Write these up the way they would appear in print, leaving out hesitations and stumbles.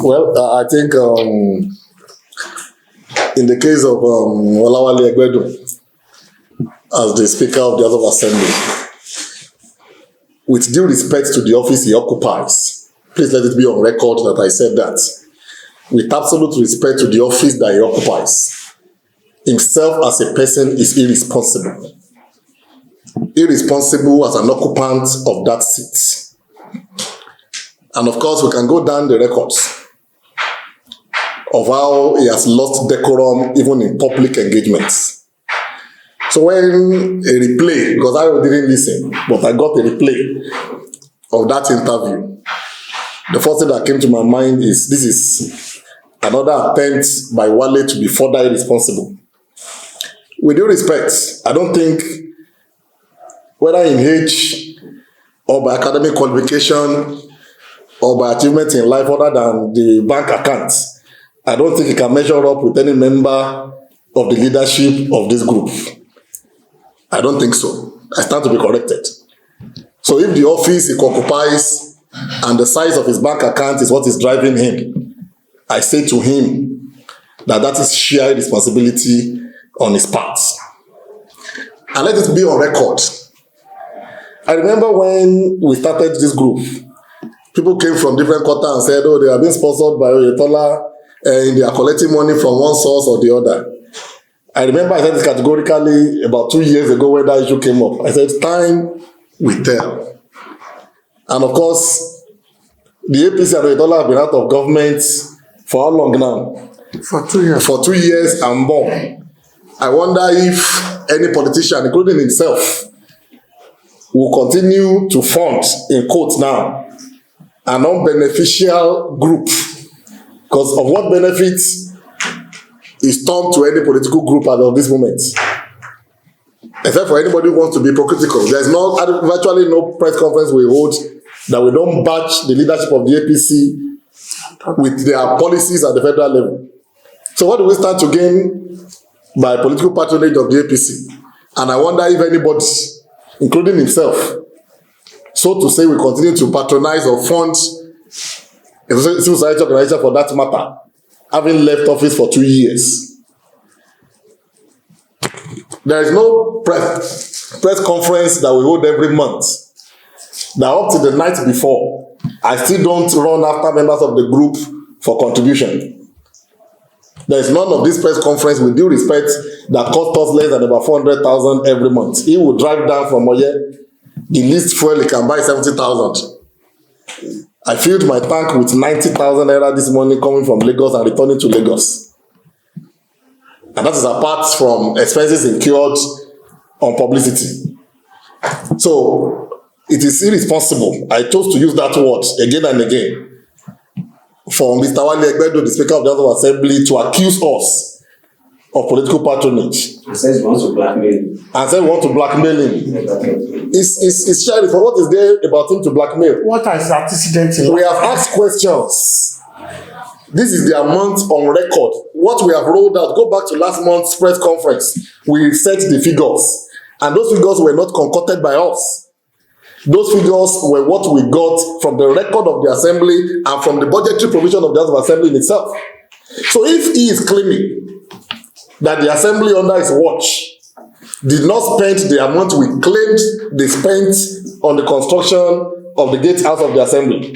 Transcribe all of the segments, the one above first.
Well, I think in the case of Wale Egbedun, as the Speaker of the House of Assembly, with due respect to the office he occupies, please let it be on record that I said that. With absolute respect to the office that he occupies, himself as a person is irresponsible. Irresponsible as an occupant of that seat. And of course, we can go down the records of how he has lost decorum even in public engagements. So when a replay, because I didn't listen, but I got a replay of that interview, the first thing that came to my mind is this is another attempt by Wale to be further irresponsible. With due respect, I don't think whether in age or by academic qualification or by achievement in life other than the bank account, I don't think he can measure up with any member of the leadership of this group. I don't think so. I stand to be corrected. So if the office he occupies and the size of his bank account is what is driving him, I say to him that is sheer responsibility on his part. And let it be on record. I remember when we started this group, people came from different quarters and said, oh, they are being sponsored by Oyetola and they are collecting money from one source or the other. I remember I said this categorically about 2 years ago when that issue came up. I said, time will tell. And of course, the APC and Oyetola have been out of government for how long now? For 2 years. For 2 years and more. I wonder if any politician, including himself, will continue to fund, in quotes now, a non-beneficial group. Because of what benefits is turned to any political group as of this moment. Except for anybody who wants to be hypocritical. There's virtually no press conference we hold that we don't batch the leadership of the APC with their policies at the federal level. So what do we stand to gain by political patronage of the APC? And I wonder if anybody, including himself, so to say, we continue to patronize or fund a civil society organization for that matter, having left office for 2 years. There is no press conference that we hold every month. Now, up to the night before, I still don't run after members of the group for contribution. There is none of this press conference, with due respect, that cost us less than about 400,000 every month. He will drive down from Oye, the least fuel he can buy 70,000. I filled my tank with 90,000 naira this morning coming from Lagos and returning to Lagos. And that is apart from expenses incurred on publicity. So it is irresponsible. I chose to use that word again and again for Mr. Wale Egbedun, the Speaker of the House of Assembly, to accuse us of political patronage. And says he wants to blackmail him. And said we want to blackmail him. It's sheriff. What is there about him to blackmail? What is antecedent? We have asked questions. This is the amount on record. What we have rolled out, go back to last month's press conference. We set the figures. And those figures were not concocted by us. Those figures were what we got from the record of the assembly and from the budgetary provision of the House of Assembly in itself. So if he is claiming that the assembly under his watch did not spend the amount we claimed they spent on the construction of the gate house of the assembly,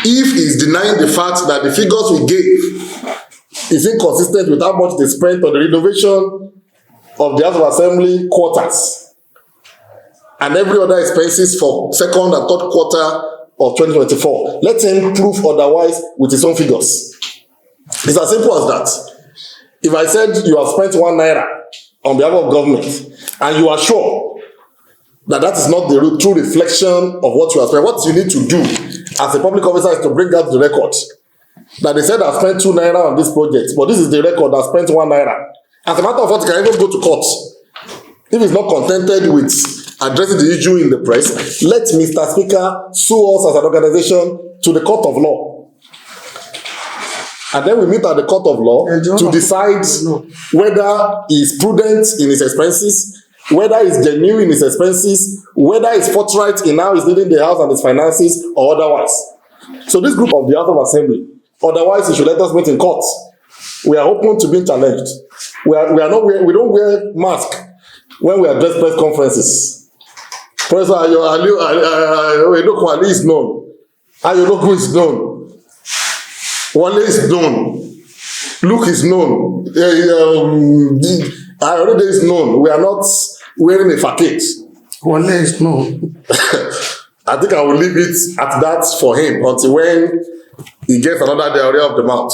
if he is denying the fact that the figures we gave is inconsistent with how much they spent on the renovation of the House of Assembly quarters and every other expenses for second and third quarter of 2024, let him prove otherwise with his own figures. It's as simple as that. If I said you have spent 1 naira on behalf of government and you are sure that that is not the true reflection of what you have spent, what you need to do as a public officer is to bring out the record that they said I spent 2 naira on this project, but this is the record I spent 1 naira. As a matter of fact, you can even go to court. If it's not contented with addressing the issue in the press, let Mr. Speaker sue us as an organization to the court of law. And then we meet at the court of law to decide whether he is prudent in his expenses, whether he's genuine in his expenses, whether he's forthright in how he's leading the house and his finances, or otherwise. So this group of the House of Assembly Otherwise, he should let us meet in court. We are open to being challenged. We don't wear mask when we address press conferences. Professor Wale is known. Ayoloku is known. Wale is known. Luke is known. Ayode is known. We are not wearing a facade. Wale is known. I think I will leave it at that for him until when he gets another diarrhea of the mouth.